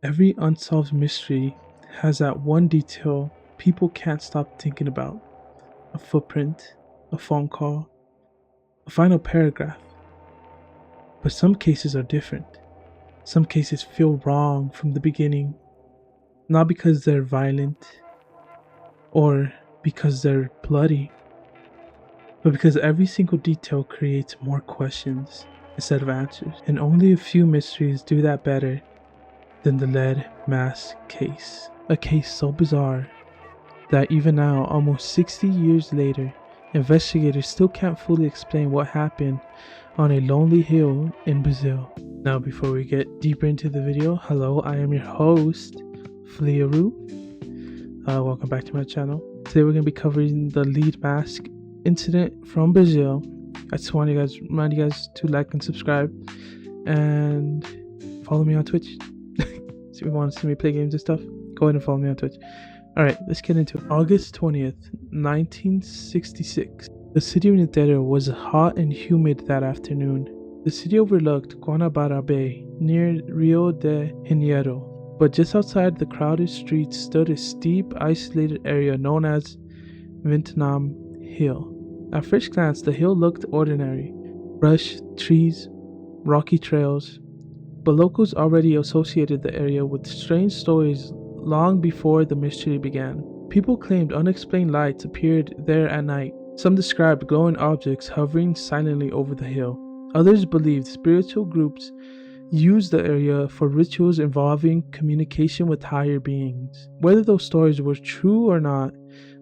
Every unsolved mystery has that one detail people can't stop thinking about: a footprint, a phone call, a final paragraph. But some cases are different. Some cases feel wrong from the beginning, not because they're violent or because they're bloody, but because every single detail creates more questions instead of answers. And only a few mysteries do that better than the lead mask case. A case so bizarre that even now, almost 60 years later, investigators still can't fully explain what happened on a lonely hill in Brazil. Now, before we get deeper into the video, hello, I am your host, Flearu. Welcome back to my channel. Today we're going to be covering the lead mask incident from Brazil. I just want to remind you guys to like and subscribe and follow me on Twitch. So if you want to see me play games and stuff, go ahead and follow me on Twitch. Alright, let's get into it. August 20th, 1966. The city of Niterói was hot and humid that afternoon. The city overlooked Guanabara Bay near Rio de Janeiro. But just outside the crowded streets stood a steep, isolated area known as Vietnam Hill. At first glance, the hill looked ordinary. Brush, trees, rocky trails. But locals already associated the area with strange stories long before the mystery began. People claimed unexplained lights appeared there at night. Some described glowing objects hovering silently over the hill. Others believed spiritual groups used the area for rituals involving communication with higher beings. Whether those stories were true or not,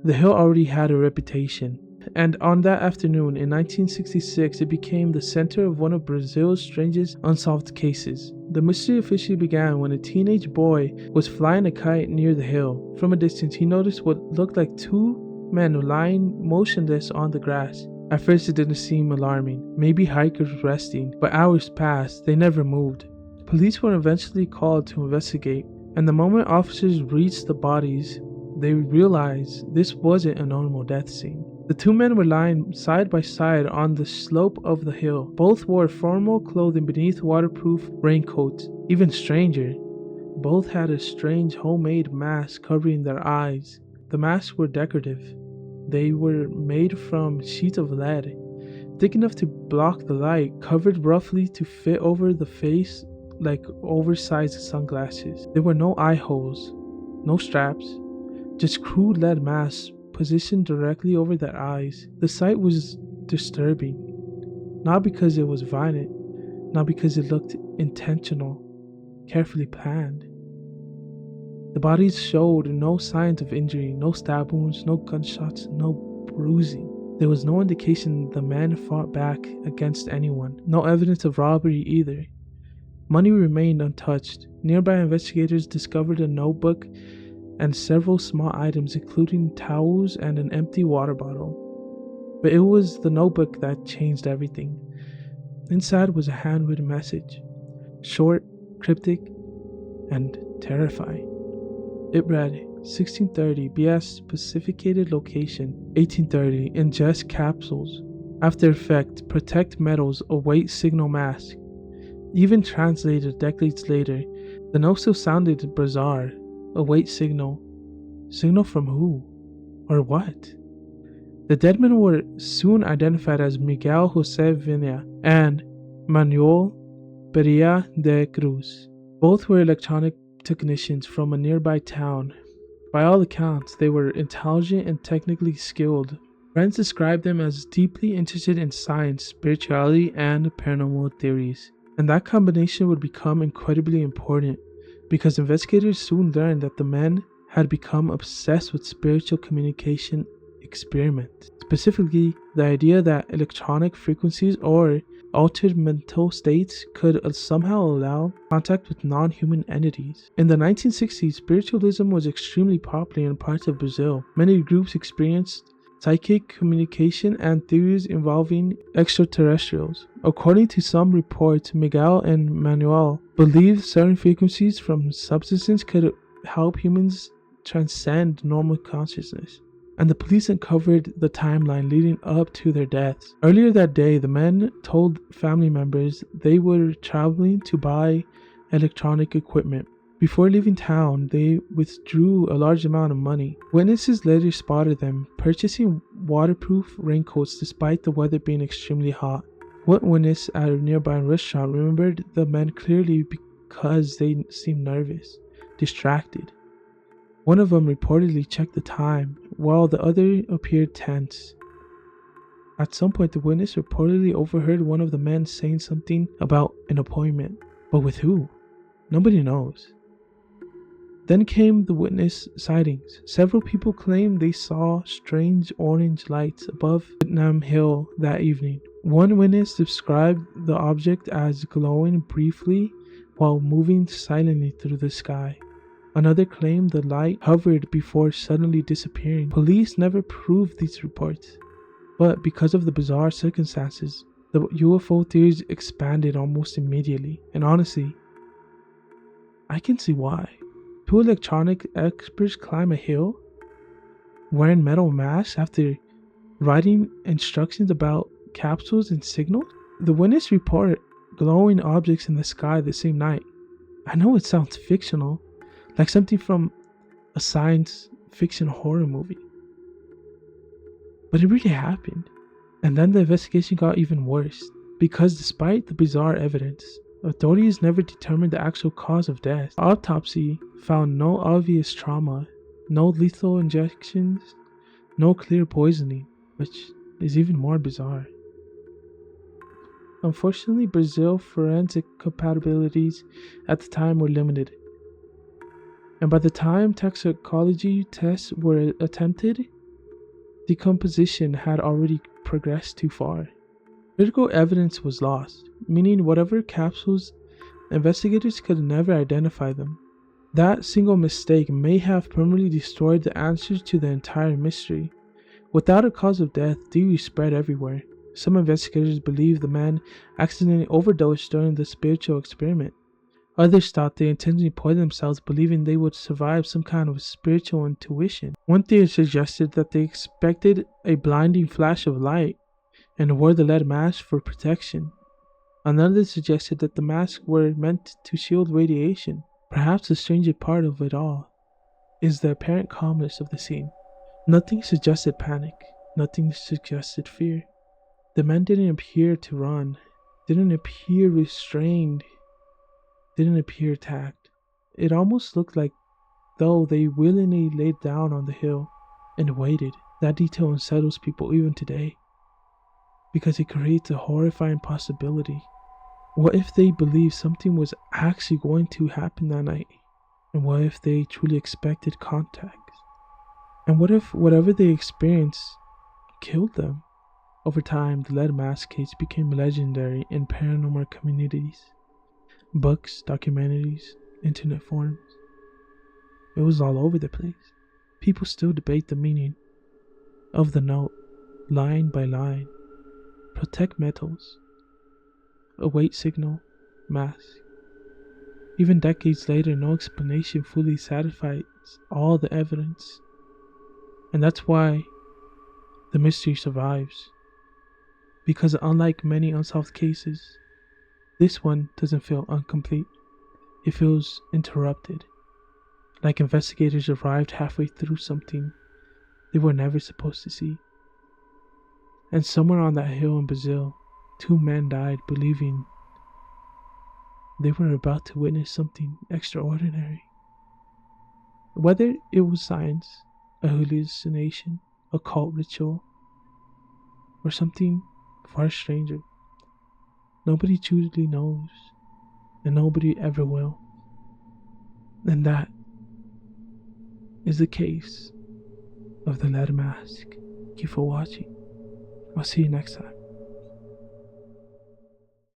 the hill already had a reputation. And on that afternoon in 1966, it became the center of one of Brazil's strangest unsolved cases. The mystery officially began when a teenage boy was flying a kite near the hill. From a distance, he noticed what looked like two men lying motionless on the grass. At first, it didn't seem alarming. Maybe hikers resting, but hours passed, they never moved. Police were eventually called to investigate, and the moment officers reached the bodies, they realized this wasn't a normal death scene. The two men were lying side by side on the slope of the hill. Both wore formal clothing beneath waterproof raincoats. Even stranger, both had a strange homemade mask covering their eyes. The masks were decorative. They were made from sheets of lead, thick enough to block the light, covered roughly to fit over the face like oversized sunglasses. There were no eye holes, no straps, just crude lead masks positioned directly over their eyes. The sight was disturbing, not because it was violent, not because it looked intentional, carefully planned. The bodies showed no signs of injury, no stab wounds, no gunshots, no bruising. There was no indication the men fought back against anyone, no evidence of robbery either. Money remained untouched. Nearby investigators discovered a notebook and several small items including towels and an empty water bottle. But it was the notebook that changed everything. Inside was a handwritten message, short, cryptic, and terrifying. It read, 1630 BS specificated location, 1830 ingest capsules. After effect, protect metals, await signal mask. Even translated decades later, the note still sounded bizarre. Await signal. Signal from who? Or what? The dead men were soon identified as Miguel José Vina and Manuel Pereira de Cruz. Both were electronic technicians from a nearby town. By all accounts, they were intelligent and technically skilled. Friends described them as deeply interested in science, spirituality, and paranormal theories. And that combination would become incredibly important, because investigators soon learned that the men had become obsessed with spiritual communication experiments. Specifically, the idea that electronic frequencies or altered mental states could somehow allow contact with non-human entities. In the 1960s, spiritualism was extremely popular in parts of Brazil. Many groups experienced psychic communication and theories involving extraterrestrials. According to some reports, Miguel and Manuel believed certain frequencies from substances could help humans transcend normal consciousness. And the police uncovered the timeline leading up to their deaths. Earlier that day, the men told family members they were traveling to buy electronic equipment. Before leaving town, they withdrew a large amount of money. Witnesses later spotted them purchasing waterproof raincoats despite the weather being extremely hot. One witness at a nearby restaurant remembered the men clearly because they seemed nervous, distracted. One of them reportedly checked the time, while the other appeared tense. At some point, the witness reportedly overheard one of the men saying something about an appointment. But with who? Nobody knows. Then came the witness sightings. Several people claimed they saw strange orange lights above Vietnam Hill that evening. One witness described the object as glowing briefly while moving silently through the sky. Another claimed the light hovered before suddenly disappearing. Police never proved these reports, but because of the bizarre circumstances, the UFO theories expanded almost immediately. And honestly, I can see why. Two electronic experts climb a hill wearing metal masks after writing instructions about capsules and signals. The witness report glowing objects in the sky the same night. I know it sounds fictional, like something from a science fiction horror movie, but it really happened. And then the investigation got even worse, because despite the bizarre evidence, authorities never determined the actual cause of death. The autopsy found no obvious trauma, no lethal injections, no clear poisoning, which is even more bizarre. Unfortunately, Brazil's forensic capabilities at the time were limited, and by the time toxicology tests were attempted, decomposition had already progressed too far. Critical evidence was lost, meaning whatever capsules, investigators could never identify them. That single mistake may have permanently destroyed the answers to the entire mystery. Without a cause of death, theories spread everywhere. Some investigators believe the man accidentally overdosed during the spiritual experiment. Others thought they intentionally poisoned themselves, believing they would survive some kind of spiritual intuition. One theory suggested that they expected a blinding flash of light and wore the lead mask for protection. Another suggested that the masks were meant to shield radiation. Perhaps the stranger part of it all is the apparent calmness of the scene. Nothing suggested panic, nothing suggested fear. The men didn't appear to run, didn't appear restrained, didn't appear attacked. It almost looked like though they willingly laid down on the hill and waited. That detail unsettles people even today, because it creates a horrifying possibility. What if they believed something was actually going to happen that night? And what if they truly expected contact? And what if whatever they experienced killed them? Over time, the lead mask case became legendary in paranormal communities. Books, documentaries, internet forums. It was all over the place. People still debate the meaning of the note, line by line. Protect metals. Await signal. Mask. Even decades later, no explanation fully satisfies all the evidence. And that's why the mystery survives. Because unlike many unsolved cases, this one doesn't feel incomplete. It feels interrupted. Like investigators arrived halfway through something they were never supposed to see. And somewhere on that hill in Brazil, 2 men died believing they were about to witness something extraordinary. Whether it was science, a hallucination, a cult ritual, or something far stranger, nobody truly knows, and nobody ever will. And that is the case of the lead mask. Thank you for watching. I'll see you next time.